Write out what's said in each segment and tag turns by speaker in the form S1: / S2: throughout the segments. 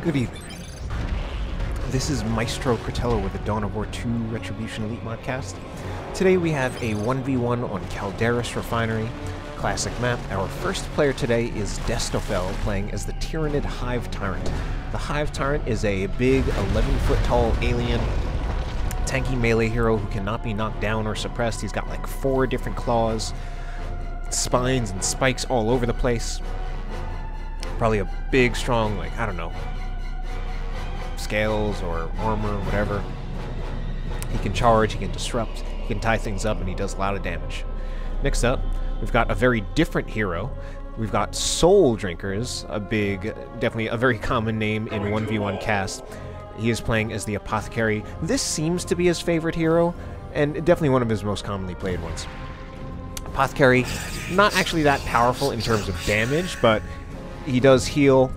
S1: Good evening. This is Maestro Critello with the Dawn of War 2 Retribution Elite Modcast. Today we have a 1v1 on Calderis Refinery, classic map. Our first player today is Destoffel, playing as the Tyrannid Hive Tyrant. The Hive Tyrant is a big, 11-foot-tall alien, tanky melee hero who cannot be knocked down or suppressed. He's got like 4 different claws, spines and spikes all over the place. Probably a big, strong, like, I don't know, scales or armor, whatever. He can charge, he can disrupt, he can tie things up, and he does a lot of damage. Next up, we've got a very different hero. We've got Soul Drinkers, a big, definitely a very common name in 1v1 cast. He is playing as the Apothecary. This seems to be his favorite hero, and definitely one of his most commonly played ones. Apothecary, not actually that powerful in terms of damage, but he does heal.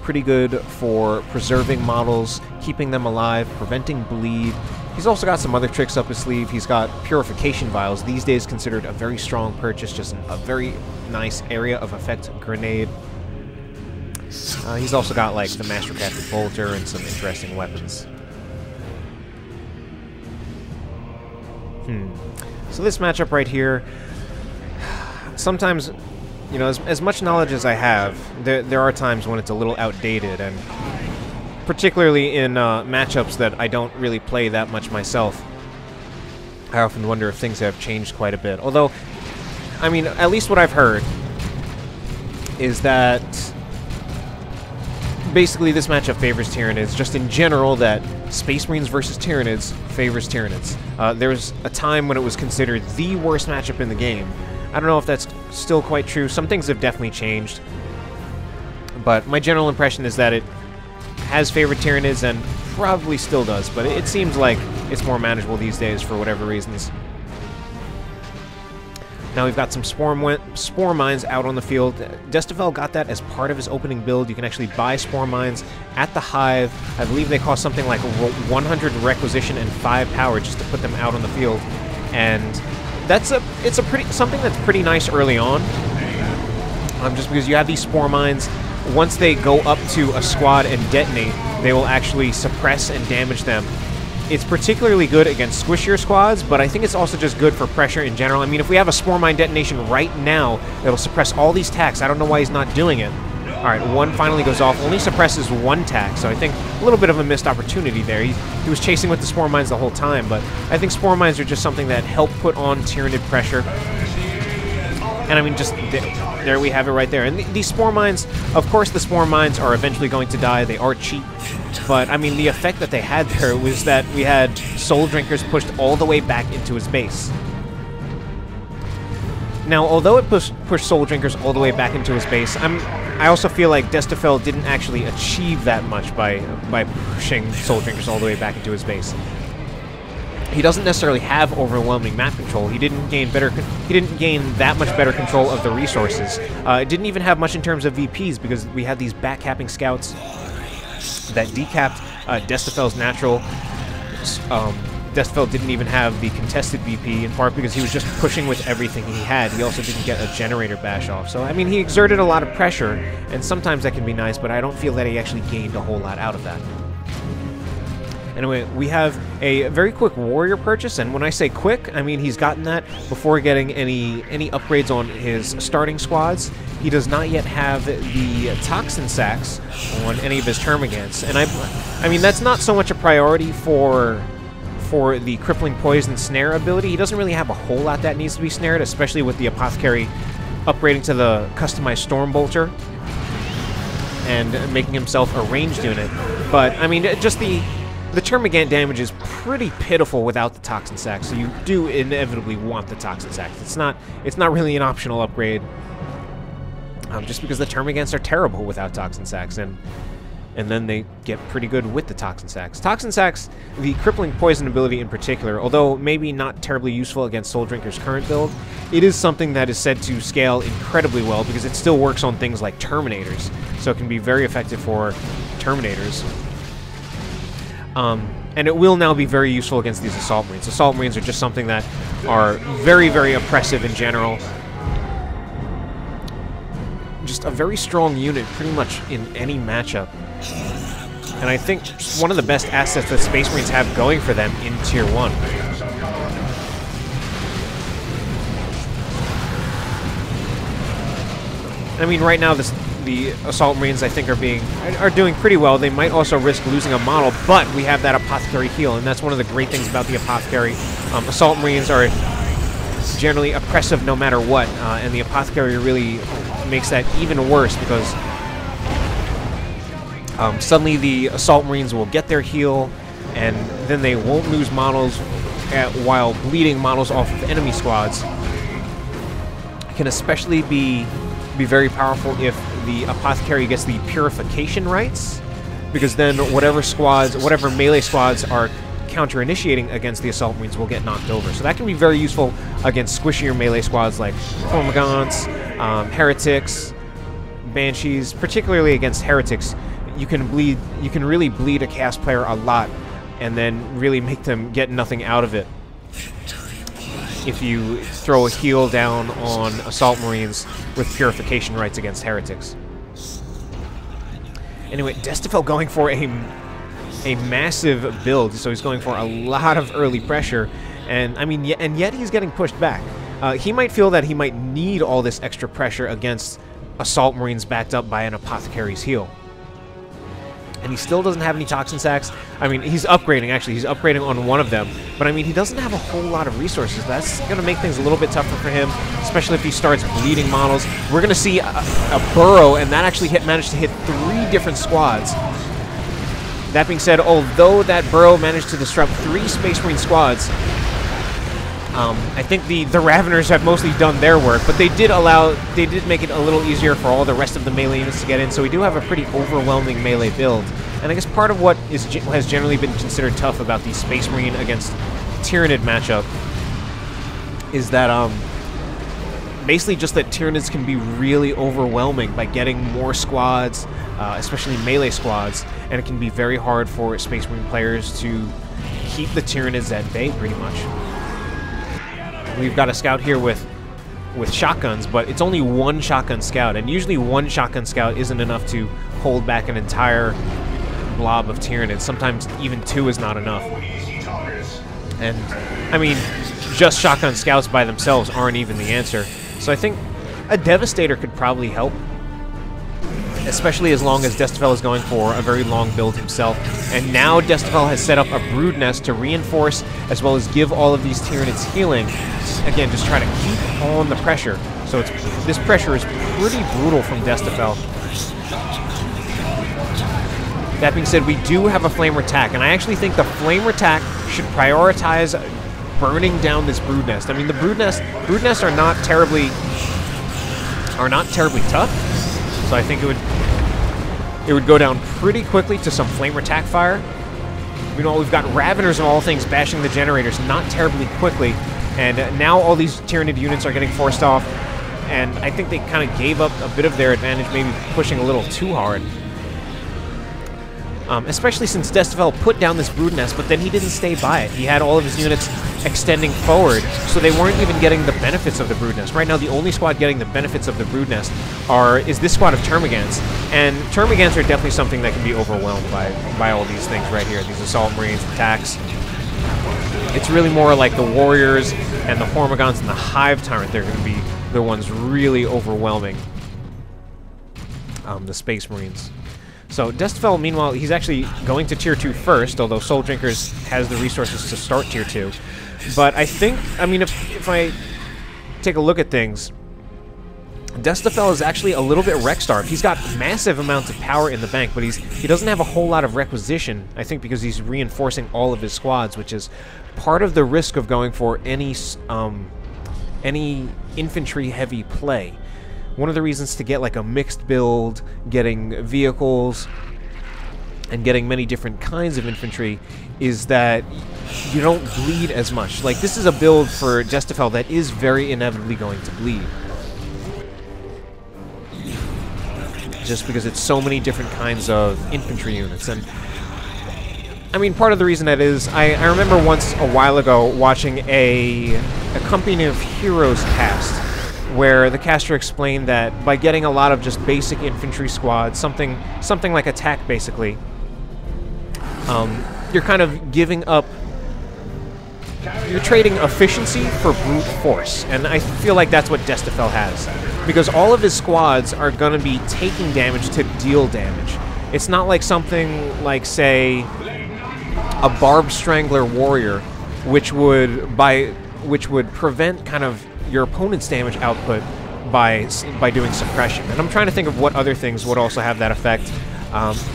S1: Pretty good for preserving models, keeping them alive, preventing bleed. He's also got some other tricks up his sleeve. He's got Purification Vials, these days considered a very strong purchase, just a very nice area of effect grenade. He's also got like the Mastercrafted Bolter and some interesting weapons. So this matchup right here, sometimes, you know, as much knowledge as I have, there are times when it's a little outdated, and particularly in matchups that I don't really play that much myself, I often wonder if things have changed quite a bit. Although, I mean, at least what I've heard is that basically this matchup favors Tyrannids, just in general that Space Marines versus Tyrannids favors Tyrannids. There was a time when it was considered the worst matchup in the game. I don't know if that's still quite true. Some things have definitely changed. But my general impression is that it has favored Tyrannids and probably still does, but it seems like it's more manageable these days for whatever reasons. Now we've got some Spore Mines out on the field. Destoffel got that as part of his opening build. You can actually buy Spore Mines at the Hive. I believe they cost something like 100 requisition and 5 power just to put them out on the field. And it's something that's pretty nice early on, just because you have these Spore Mines. Once they go up to a squad and detonate, they will actually suppress and damage them. It's particularly good against squishier squads, but I think it's also just good for pressure in general. I mean, if we have a Spore Mine detonation right now, it'll suppress all these tacks. I don't know why he's not doing it. Alright, one finally goes off. Only suppresses 1 tack, so I think a little bit of a missed opportunity there. He was chasing with the Spore Mines the whole time, but I think Spore Mines are just something that help put on Tyrannid pressure. And I mean, just there we have it right there. And these Spore Mines, of course the Spore Mines are eventually going to die. They are cheap. But, I mean, the effect that they had there was that we had Soul Drinkers pushed all the way back into his base. Now, although it pushed Soul Drinkers all the way back into his base, I also feel like Destoffel didn't actually achieve that much by pushing Soul Drinkers all the way back into his base. He doesn't necessarily have overwhelming map control. He didn't gain that much better control of the resources. It didn't even have much in terms of VPs, because we had these backcapping scouts that decapped Destoffel's natural. Destoffel didn't even have the contested VP, in part because he was just pushing with everything he had. He also didn't get a generator bash off. So, I mean, he exerted a lot of pressure, and sometimes that can be nice, but I don't feel that he actually gained a whole lot out of that. Anyway, we have a very quick warrior purchase, and when I say quick, I mean he's gotten that before getting any upgrades on his starting squads. He does not yet have the toxin sacks on any of his termagants, and I mean that's not so much a priority for the crippling poison snare ability. He doesn't really have a whole lot that needs to be snared, especially with the Apothecary upgrading to the customized Storm Bolter and making himself a ranged unit. But I mean, just the termagant damage is pretty pitiful without the toxin sack, so you do inevitably want the toxin sack. It's not really an optional upgrade, just because the termagants are terrible without toxin sacks, and then they get pretty good with the toxin sacks. Toxin sacks, the crippling poison ability in particular, although maybe not terribly useful against Soul Drinker's current build, it is something that is said to scale incredibly well because it still works on things like Terminators, so it can be very effective for Terminators. And it will now be very useful against these Assault Marines. Assault Marines are just something that are very, very oppressive in general. just a very strong unit pretty much in any matchup. And I think one of the best assets that Space Marines have going for them in Tier 1. I mean, right now the Assault Marines, I think, are doing pretty well. They might also risk losing a model, but we have that Apothecary heal, and that's one of the great things about the Apothecary. Assault Marines are generally oppressive no matter what, and the Apothecary really makes that even worse because suddenly the Assault Marines will get their heal, and then they won't lose models while bleeding models off of enemy squads. It can especially be very powerful if the Apothecary gets the Purification rights, because then whatever melee squads are counter-initiating against the Assault Marines will get knocked over. So that can be very useful against squishier melee squads like Hormagaunts, Heretics, Banshees. Particularly against Heretics, you can really bleed a cast player a lot, and then really make them get nothing out of it if you throw a heal down on Assault Marines with Purification rights against Heretics. Anyway, Destoffel going for a massive build, so he's going for a lot of early pressure, and I mean, and yet he's getting pushed back. He might feel that he might need all this extra pressure against Assault Marines backed up by an Apothecary's heal. And he still doesn't have any Toxin Sacks. I mean, he's upgrading, actually. He's upgrading on one of them. But, I mean, he doesn't have a whole lot of resources. That's going to make things a little bit tougher for him, especially if he starts bleeding models. We're going to see a burrow, and that actually managed to hit 3 different squads. That being said, although that burrow managed to disrupt 3 Space Marine squads, I think the Raveners have mostly done their work, but they did make it a little easier for all the rest of the melee units to get in, so we do have a pretty overwhelming melee build. And I guess part of what has generally been considered tough about the Space Marine against Tyranid matchup is that basically just that Tyranids can be really overwhelming by getting more squads, especially melee squads, and it can be very hard for Space Marine players to keep the Tyranids at bay pretty much. We've got a scout here with shotguns, but it's only 1 shotgun scout, and usually 1 shotgun scout isn't enough to hold back an entire blob of Tyranids. Sometimes even 2 is not enough. And, I mean, just shotgun scouts by themselves aren't even the answer. So I think a Devastator could probably help, especially as long as Destoffel is going for a very long build himself. And now Destoffel has set up a Brood Nest to reinforce as well as give all of these Tyranids healing. Again, just try to keep on the pressure. So this pressure is pretty brutal from Destoffel. That being said, we do have a Flamer Attack, and I actually think the Flamer Attack should prioritize burning down this Brood Nest. I mean, the Brood Nests are not terribly tough. So I think it would go down pretty quickly to some Flame Attack fire. You know, we've got Raveners of all things bashing the generators not terribly quickly, and now all these Tyranid units are getting forced off, and I think they kind of gave up a bit of their advantage, maybe pushing a little too hard. Especially since Destoffel put down this Brood Nest, but then he didn't stay by it. He had all of his units extending forward, so they weren't even getting the benefits of the Brood Nest. Right now, the only squad getting the benefits of the Brood Nest is this squad of Termagants, and Termagants are definitely something that can be overwhelmed by all these things right here, these Assault Marines, attacks. It's really more like the Warriors and the Hormagaunts and the Hive Tyrant. They're going to be the ones really overwhelming the Space Marines. So Destoffel, meanwhile, he's actually going to Tier 2 first, although Soul Drinkers has the resources to start Tier 2. But I think, I mean, if I take a look at things, Destoffel is actually a little bit wreck-starved. He's got massive amounts of power in the bank, but he doesn't have a whole lot of requisition, I think because he's reinforcing all of his squads, which is part of the risk of going for any infantry-heavy play. One of the reasons to get like a mixed build, getting vehicles, and getting many different kinds of infantry is that you don't bleed as much. Like, this is a build for Destoffel that is very inevitably going to bleed. Just because it's so many different kinds of infantry units. And I mean, part of the reason that is, I remember once a while ago watching a Company of Heroes cast where the caster explained that by getting a lot of just basic infantry squads, something like attack basically, you're kind of giving up, you're trading efficiency for brute force, and I feel like that's what Destoffel has, because all of his squads are going to be taking damage to deal damage. It's not like something like, say, a Barbed Strangler warrior, which would prevent kind of your opponent's damage output by doing suppression. And I'm trying to think of what other things would also have that effect.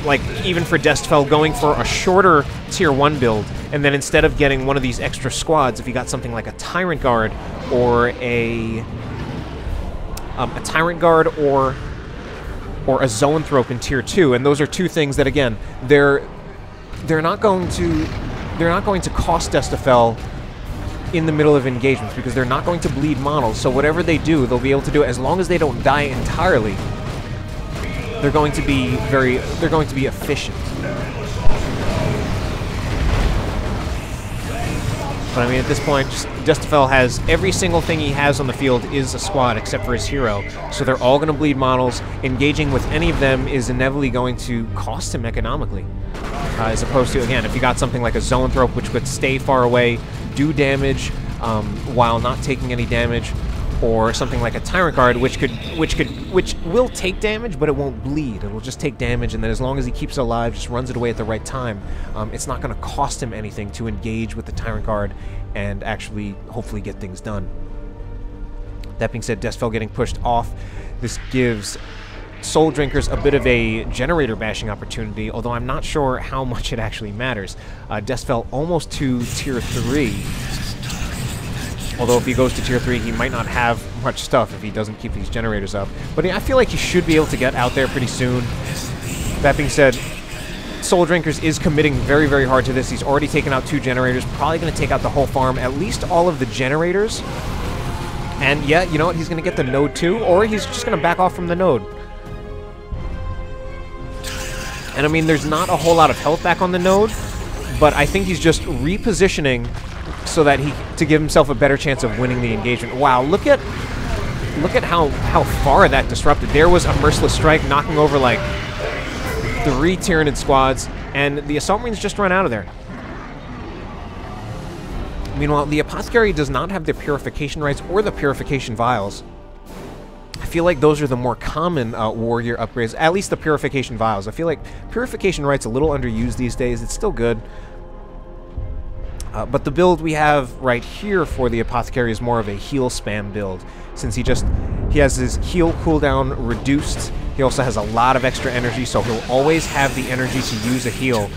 S1: Like, even for Destoffel, going for a shorter Tier 1 build, and then instead of getting one of these extra squads, if you got something like a Tyrant Guard or a Tyrant Guard or a Zoanthrope in Tier 2, and those are two things that, again, they're not going to cost Destoffel in the middle of engagements, because they're not going to bleed models, so whatever they do, they'll be able to do it as long as they don't die entirely. They're going to be efficient. But I mean, at this point, Destoffel has every single thing he has on the field is a squad except for his hero, so they're all going to bleed models. Engaging with any of them is inevitably going to cost him economically, as opposed to, again, if you got something like a Zoanthrope, which could stay far away, do damage while not taking any damage, or something like a Tyrant Guard, which will take damage, but it won't bleed. It'll just take damage, and then as long as he keeps it alive, just runs it away at the right time, it's not going to cost him anything to engage with the Tyrant Guard and actually, hopefully, get things done. That being said, Destoffel getting pushed off. This gives Soul Drinkers a bit of a generator bashing opportunity, although I'm not sure how much it actually matters. Destoffel almost to Tier 3. Although if he goes to Tier 3, he might not have much stuff if he doesn't keep these generators up. But I feel like he should be able to get out there pretty soon. That being said, Soul Drinkers is committing very, very hard to this. He's already taken out 2 generators, probably going to take out the whole farm, at least all of the generators. And yeah, you know what? He's going to get the node too, or he's just going to back off from the node. And I mean, there's not a whole lot of health back on the node, but I think he's just repositioning so that to give himself a better chance of winning the engagement. Wow, look at how far that disrupted. There was a Merciless Strike knocking over like 3 Tyranid squads, and the Assault Marines just run out of there. Meanwhile, the Apothecary does not have the Purification Rites or the Purification Vials. I feel like those are the more common warrior upgrades, at least the Purification Vials. I feel like Purification Rites a little underused these days. It's still good. But the build we have right here for the Apothecary is more of a heal spam build, since he has his heal cooldown reduced. He also has a lot of extra energy, so he'll always have the energy to use a heal,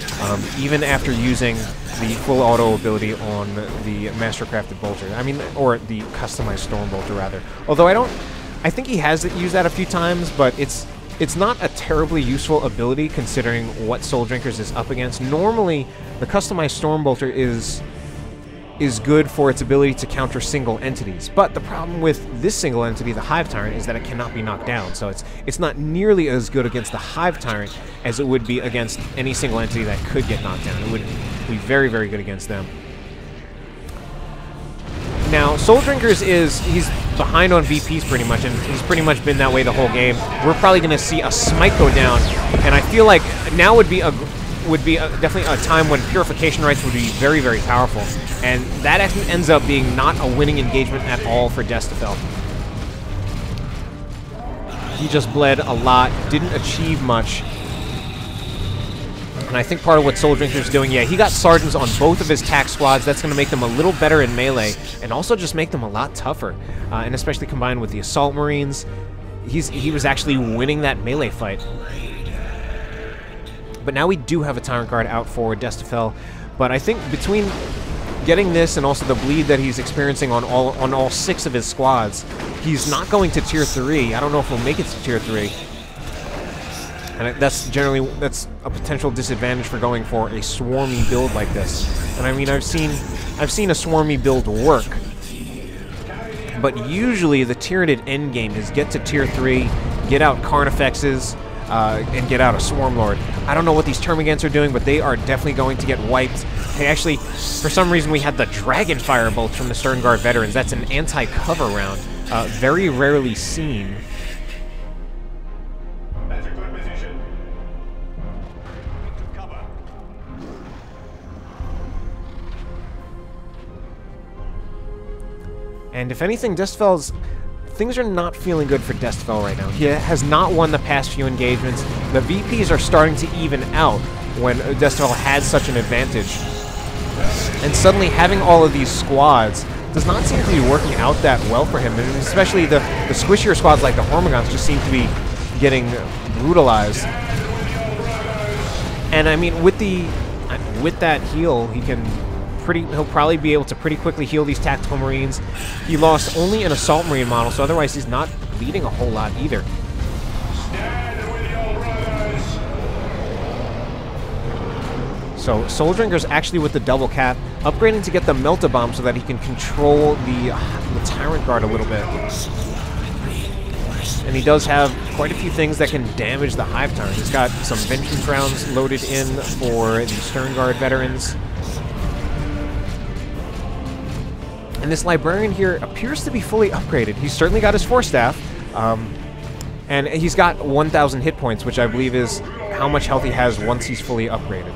S1: even after using the full auto ability on the Mastercrafted Bolter. I mean, or the customized Storm Bolter, rather. Although I think he has used that a few times, but it's not a terribly useful ability considering what Soul Drinkers is up against. Normally, the customized Storm Bolter is good for its ability to counter single entities, but the problem with this single entity, the Hive Tyrant, is that it cannot be knocked down, so it's not nearly as good against the Hive Tyrant as it would be against any single entity that could get knocked down. It would be very, very good against them. Now, Soul Drinkers he's behind on VPs pretty much, and he's pretty much been that way the whole game. We're probably going to see a Smite go down, and I feel like now would be definitely a time when Purification Rites would be very, very powerful, and that actually ends up being not a winning engagement at all for Destoffel. He just bled a lot, didn't achieve much. And I think part of what Soul Drinker's doing, yeah, he got Sergeants on both of his tack squads. That's going to make them a little better in melee, and also just make them a lot tougher. And especially combined with the Assault Marines, he was actually winning that melee fight. But now we do have a Tyrant Guard out for Destoffel. But I think between getting this and also the bleed that he's experiencing on all 6 of his squads, he's not going to Tier 3. I don't know if he'll make it to Tier 3. And that's a potential disadvantage for going for a swarmy build like this. And I mean, I've seen a swarmy build work, but usually the Tyranid endgame is get to Tier 3, get out Carnifexes, and get out a Swarmlord. I don't know what these Termagants are doing, but they are definitely going to get wiped. Hey, actually, for some reason we had the Dragon Fire Bolts from the Stern Guard veterans. That's an anti-cover round. very rarely seen.
S2: That's a good position. Cover.
S1: And if anything, Destoffel's... Things are not feeling good for Destoffel right now. He has not won the past few engagements. The VPs are starting to even out when Destoffel had such an advantage. And suddenly having all of these squads does not seem to be working out that well for him. And especially the squishier squads like the Hormigons just seem to be getting brutalized. And I mean, with that heal, he'll probably be able to pretty quickly heal these Tactical Marines. He lost only an Assault Marine model, so otherwise he's not bleeding a whole lot either. So Soul Drinker's actually with the double cap, upgrading to get the Melt-A-Bomb so that he can control the Tyrant Guard a little bit. And he does have quite a few things that can damage the Hive Tyrant. He's got some Vengeance rounds loaded in for the Stern Guard veterans. And this Librarian here appears to be fully upgraded. He's certainly got his Force Staff, and he's got 1,000 hit points, which I believe is how much health he has once he's fully upgraded.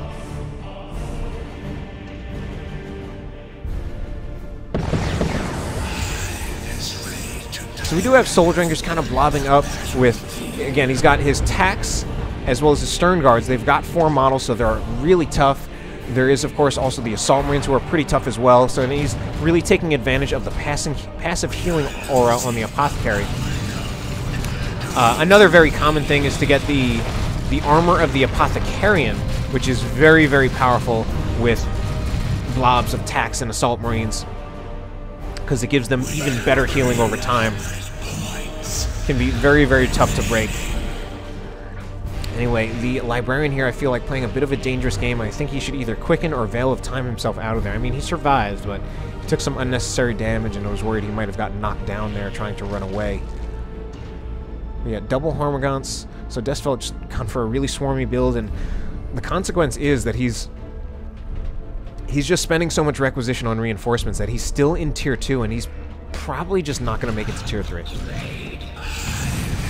S1: So we do have Soul Drinkers kind of blobbing up with, again, he's got his Tax as well as his Stern Guards. They've got 4 models, so they're really tough. There is, of course, also the Assault Marines, who are pretty tough as well, so he's really taking advantage of the passive healing aura on the Apothecary. Another very common thing is to get the armor of the Apothecarian, which is very, very powerful with blobs of Tax and Assault Marines, because it gives them even better healing over time. Can be very, very tough to break. Anyway, the Librarian here, I feel like playing a bit of a dangerous game. I think he should either quicken or Veil of Time himself out of there. I mean, he survived, but he took some unnecessary damage, and I was worried he might have gotten knocked down there trying to run away. We got double Hormigons, so Destoffel just gone for a really swarmy build, and the consequence is that he's just spending so much requisition on reinforcements that he's still in Tier 2, and he's probably just not going to make it to Tier 3.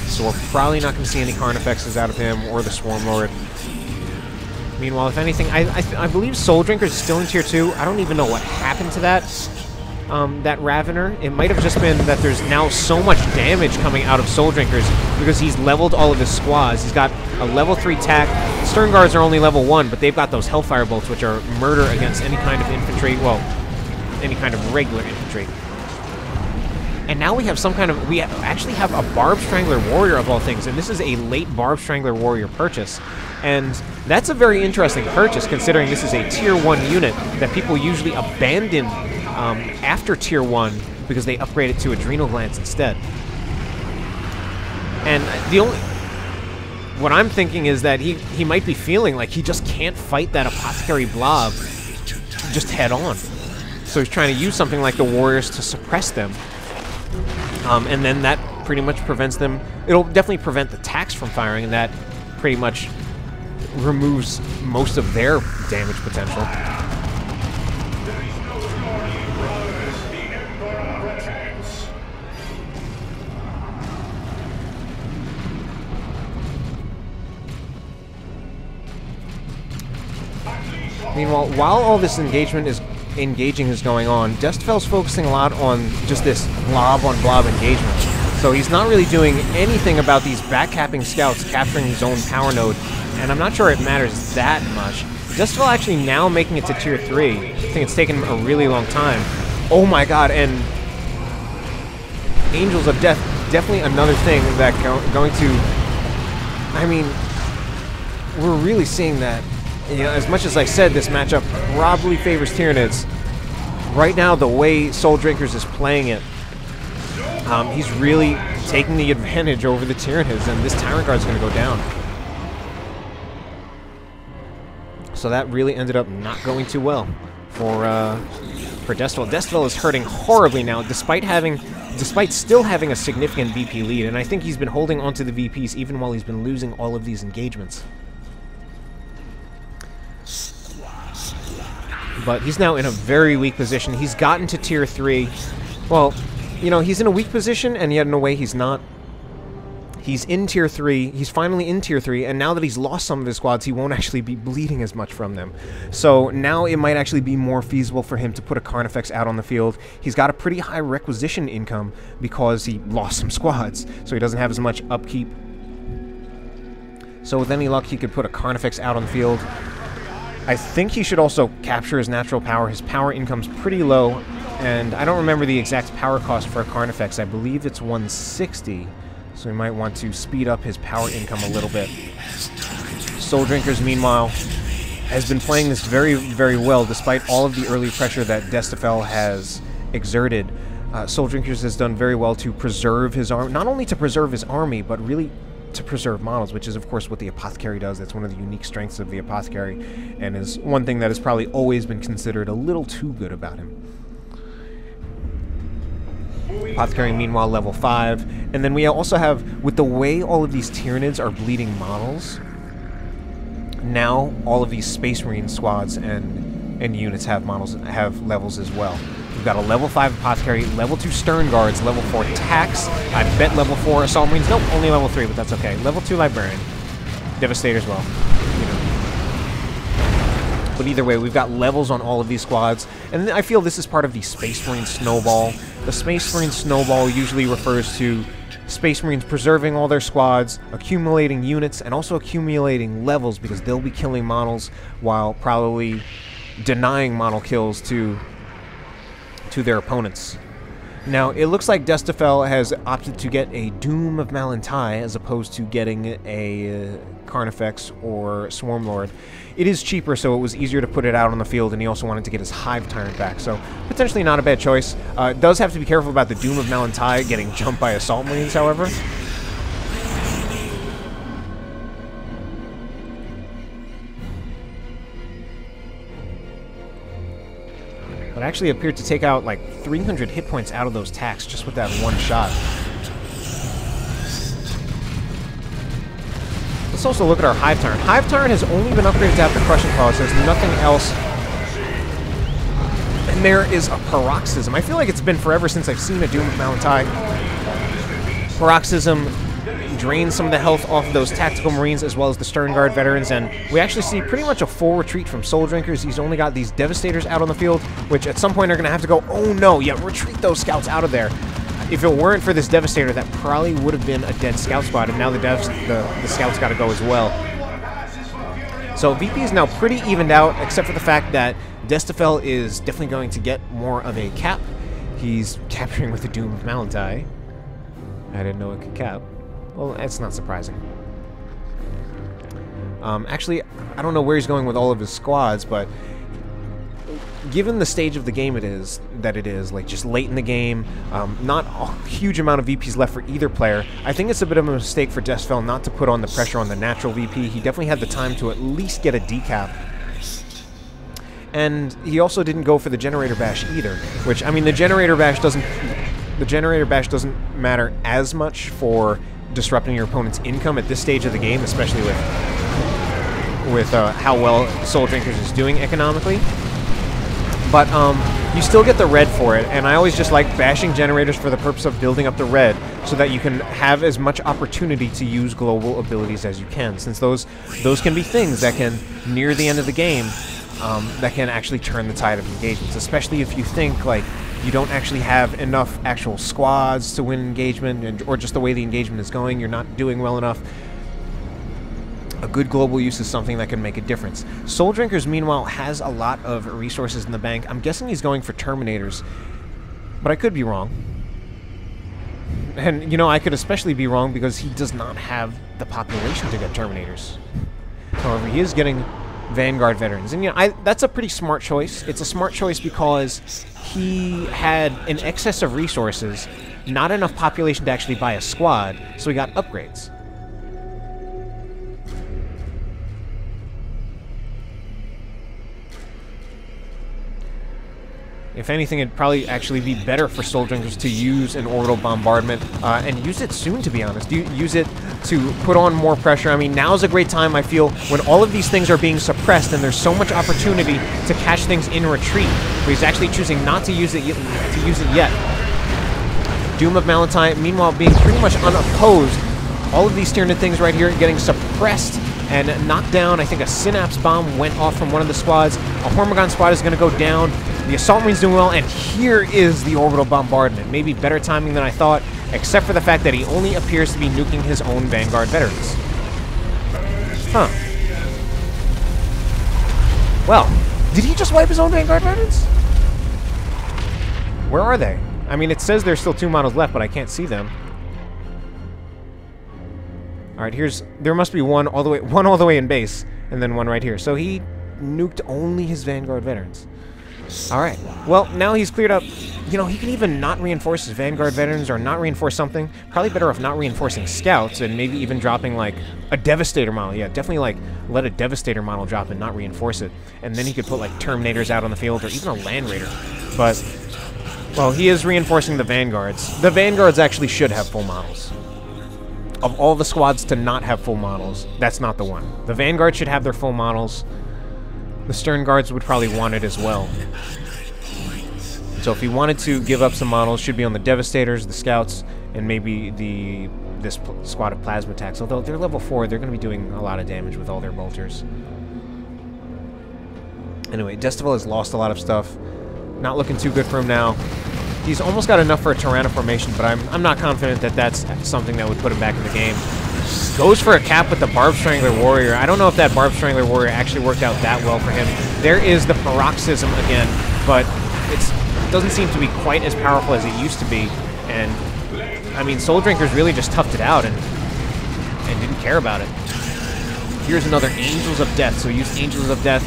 S1: So we're probably not going to see any Carnifexes out of him or the Swarm Lord. Meanwhile, if anything, I believe Soul Drinker is still in Tier 2. I don't even know what happened to that Ravener. It might have just been that there's now so much damage coming out of Soul Drinkers because he's leveled all of his squads. He's got a level 3 tack. Stern Guards are only level 1, but they've got those Hellfire Bolts, which are murder against any kind of infantry, well, any kind of regular infantry. And now we have we actually have a Barb Strangler Warrior of all things, and this is a late Barb Strangler Warrior purchase. And that's a very interesting purchase, considering this is a Tier 1 unit that people usually abandon after Tier 1 because they upgrade it to Adrenal Glands instead. And what I'm thinking is that he might be feeling like he just can't fight that Apothecary blob just head on. So he's trying to use something like the Warriors to suppress them. And then that pretty much prevents them. It'll definitely prevent the Tax from firing, and that pretty much removes most of their damage potential. Meanwhile, while all this engaging is going on, Destoffel's focusing a lot on just this blob-on-blob engagement. So he's not really doing anything about these backcapping scouts capturing his own power node, and I'm not sure it matters that much. Destoffel actually now making it to Tier 3. I think it's taken him a really long time. Oh my god, and Angels of Death, definitely another thing that going to... I mean, we're really seeing that. You know, as much as I said this matchup probably favors Tyranids, right now the way Soul Drinkers is playing it, he's really taking the advantage over the Tyranids, and this Tyrant Guard is going to go down. So that really ended up not going too well for Destoffel. Destoffel is hurting horribly now, despite still having a significant VP lead, and I think he's been holding onto the VPs even while he's been losing all of these engagements. But he's now in a very weak position. He's gotten to Tier 3. Well, you know, he's in a weak position, and yet in a way he's not. He's in Tier 3, he's finally in Tier 3, and now that he's lost some of his squads, he won't actually be bleeding as much from them. So now it might actually be more feasible for him to put a Carnifex out on the field. He's got a pretty high requisition income because he lost some squads, so he doesn't have as much upkeep. So with any luck, he could put a Carnifex out on the field. I think he should also capture his natural power. His power income's pretty low, and I don't remember the exact power cost for a Carnifex. I believe it's 160. So we might want to speed up his power income a little bit. Soul Drinkers, meanwhile, has been playing this very, very well, despite all of the early pressure that Destoffel has exerted. Soul Drinkers has done very well to preserve his army, not only to preserve his army, but really to preserve models, which is, of course, what the Apothecary does. That's one of the unique strengths of the Apothecary, and is one thing that has probably always been considered a little too good about him. Apothecary, meanwhile, level 5. And then we also have, with the way all of these Tyranids are bleeding models, now all of these Space Marine squads and units have levels as well. We've got a level 5 Apothecary, level 2 Stern Guards, level 4 Tax, I bet level 4 Assault Marines. Nope, only level 3, but that's okay. Level 2 Librarian. Devastator as well. You know. But either way, we've got levels on all of these squads, and I feel this is part of the Space Marine Snowball. The Space Marine Snowball usually refers to Space Marines preserving all their squads, accumulating units, and also accumulating levels, because they'll be killing models while probably denying model kills to their opponents. Now, it looks like Destoffel has opted to get a Doom of Malantai as opposed to getting a Carnifex or Swarmlord. It is cheaper, so it was easier to put it out on the field, and he also wanted to get his Hive Tyrant back, so potentially not a bad choice. Does have to be careful about the Doom of Malantai getting jumped by Assault Marines, however. But actually appeared to take out like 300 hit points out of those attacks just with that one shot. Let's also look at our Hive Tyrant. Hive Tyrant has only been upgraded to have the Crushing Claws. There's nothing else. And there is a Paroxysm. I feel like it's been forever since I've seen a Doom of Malantai. Paroxysm drains some of the health off of those Tactical Marines as well as the Stern Guard veterans, and we actually see pretty much a full retreat from Soul Drinkers. He's only got these Devastators out on the field, which at some point are going to have to go, oh no, yeah, retreat those scouts out of there. If it weren't for this Devastator, that probably would have been a dead scout squad, and now the scouts got to go as well. So VP is now pretty evened out, except for the fact that Destoffel is definitely going to get more of a cap. He's capturing with the Doom of Malantai. I didn't know it could cap. Well, that's not surprising. Actually, I don't know where he's going with all of his squads, but given the stage of the game it is, like just late in the game, not a huge amount of VPs left for either player, I think it's a bit of a mistake for Destoffel not to put on the pressure on the natural VP. He definitely had the time to at least get a decap. And he also didn't go for the Generator Bash either, which, I mean, the Generator Bash doesn't matter as much for disrupting your opponent's income at this stage of the game, especially with how well Soul Drinkers is doing economically. But you still get the red for it, and I always just like bashing generators for the purpose of building up the red so that you can have as much opportunity to use global abilities as you can, since those can be things that can, near the end of the game, that can actually turn the tide of engagements, especially if you think, like, you don't actually have enough actual squads to win engagement, or just the way the engagement is going, you're not doing well enough. A good global use is something that can make a difference. Soul Drinkers, meanwhile, has a lot of resources in the bank. I'm guessing he's going for Terminators, but I could be wrong. And, you know, I could especially be wrong because he does not have the population to get Terminators. However, he is getting Vanguard veterans, and you know, that's a pretty smart choice. It's a smart choice because he had an excess of resources, not enough population to actually buy a squad, so he got upgrades. If anything, it'd probably actually be better for Soul Drinkers to use an orbital bombardment, and use it soon, to be honest. Use it to put on more pressure. I mean, now's a great time, I feel, when all of these things are being suppressed and there's so much opportunity to catch things in retreat, but he's actually choosing not to use it yet. Doom of Malachite, meanwhile, being pretty much unopposed. All of these Tyranid things right here getting suppressed and knocked down. I think a Synapse Bomb went off from one of the squads. A Hormagon squad is going to go down. The Assault Marine's doing well, and here is the Orbital Bombardment. Maybe better timing than I thought, except for the fact that he only appears to be nuking his own Vanguard veterans. Huh. Well, did he just wipe his own Vanguard veterans? Where are they? I mean, it says there's still 2 models left, but I can't see them. Alright, there must be one all the way in base, and then one right here. So he nuked only his Vanguard veterans. Alright, well, now he's cleared up. You know, he can even not reinforce his Vanguard veterans or not reinforce something. Probably better off not reinforcing scouts and maybe even dropping, like, a Devastator model. Yeah, definitely, like, let a Devastator model drop and not reinforce it. And then he could put, like, Terminators out on the field or even a Land Raider. But, well, he is reinforcing the Vanguards. The Vanguards actually should have full models. Of all the squads to not have full models, that's not the one. The Vanguard should have their full models. The Stern Guards would probably want it as well. So if he wanted to give up some models, should be on the Devastators, the Scouts, and maybe this squad of Plasma Attacks. Although they're level 4, they're going to be doing a lot of damage with all their bolters. Anyway, Destoffel has lost a lot of stuff. Not looking too good for him now. He's almost got enough for a Tyranno formation, but I'm not confident that that's something that would put him back in the game. Goes for a cap with the Barb Strangler Warrior. I don't know if that Barb Strangler Warrior actually worked out that well for him. There is the Paroxysm again, but it doesn't seem to be quite as powerful as it used to be. And, I mean, Soul Drinkers really just toughed it out and didn't care about it. Here's another Angels of Death. So use Angels of Death,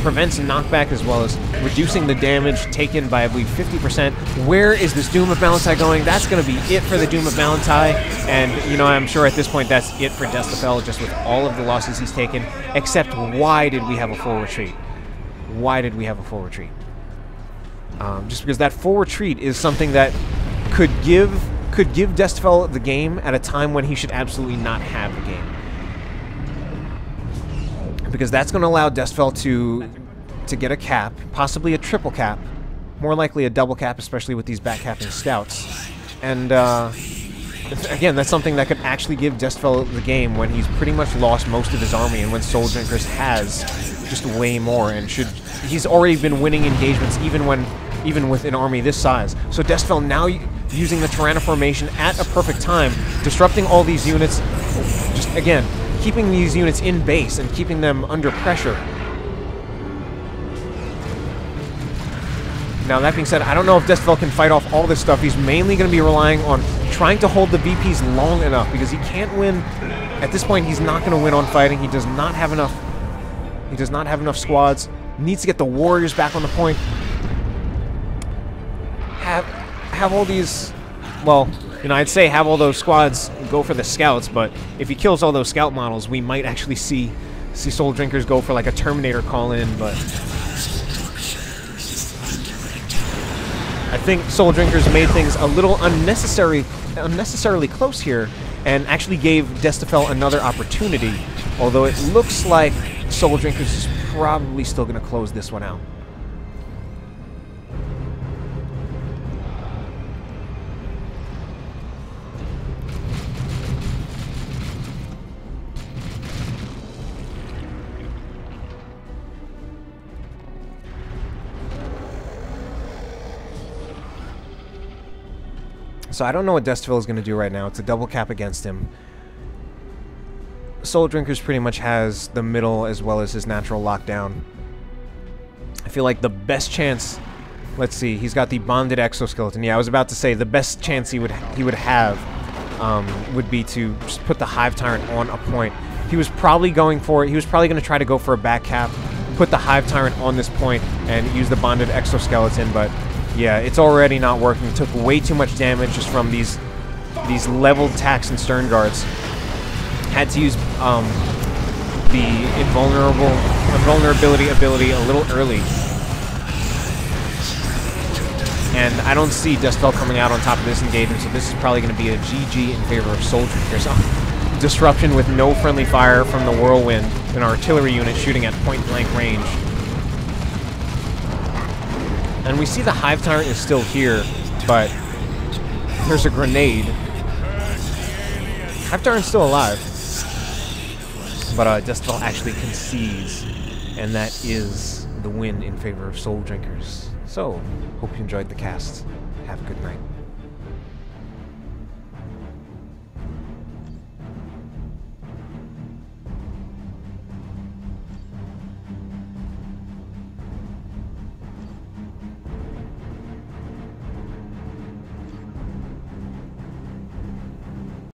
S1: prevents knockback as well as reducing the damage taken by, I believe, 50%. Where is this Doom of Malachite going? That's going to be it for the Doom of Malachite. And, you know, I'm sure at this point that's it for Destoffel, just with all of the losses he's taken. Except, why did we have a full retreat? Why did we have a full retreat? Just because that full retreat is something that could give Destoffel the game at a time when he should absolutely not have the game. Because that's going to allow Destoffel to get a cap, possibly a triple cap, more likely a double cap, especially with these back-capping scouts. And, again, that's something that could actually give Destoffel the game when he's pretty much lost most of his army and when Soul Drinkers has just way more and he's already been winning engagements even with an army this size. So Destoffel now using the Tyranno formation at a perfect time, disrupting all these units, just, again, keeping these units in base and keeping them under pressure. Now, that being said, I don't know if Destoffel can fight off all this stuff. He's mainly going to be relying on trying to hold the VPs long enough because he can't win. At this point, he's not going to win on fighting. He does not have enough. He does not have enough squads. Needs to get the warriors back on the point. Have all these, well, you know, I'd say have all those squads go for the scouts, but if he kills all those scout models, we might actually see Soul Drinkers go for like a Terminator call-in, but I think Soul Drinkers made things a little unnecessarily close here and actually gave Destoffel another opportunity, although it looks like Soul Drinkers is probably still going to close this one out. So I don't know what Destoffel is going to do right now. It's a double cap against him. Soul Drinkers pretty much has the middle as well as his natural lockdown. I feel like the best chance... Let's see, he's got the bonded exoskeleton. Yeah, I was about to say the best chance he would have would be to just put the Hive Tyrant on a point. He was probably going for it. He was probably going to try to go for a back cap, put the Hive Tyrant on this point, and use the bonded exoskeleton, but... yeah, it's already not working. It took way too much damage just from these leveled tacks and stern guards. Had to use the invulnerability ability a little early. And I don't see Destoffel coming out on top of this engagement, so this is probably going to be a GG in favor of Soul Drinkers. Disruption with no friendly fire from the Whirlwind, an artillery unit shooting at point-blank range. And we see the Hive Tyrant is still here, but There's a grenade. Hive Tyrant's still alive. But Destoffel actually concedes, and that is the win in favor of Soul Drinkers. So, hope you enjoyed the cast. Have a good night.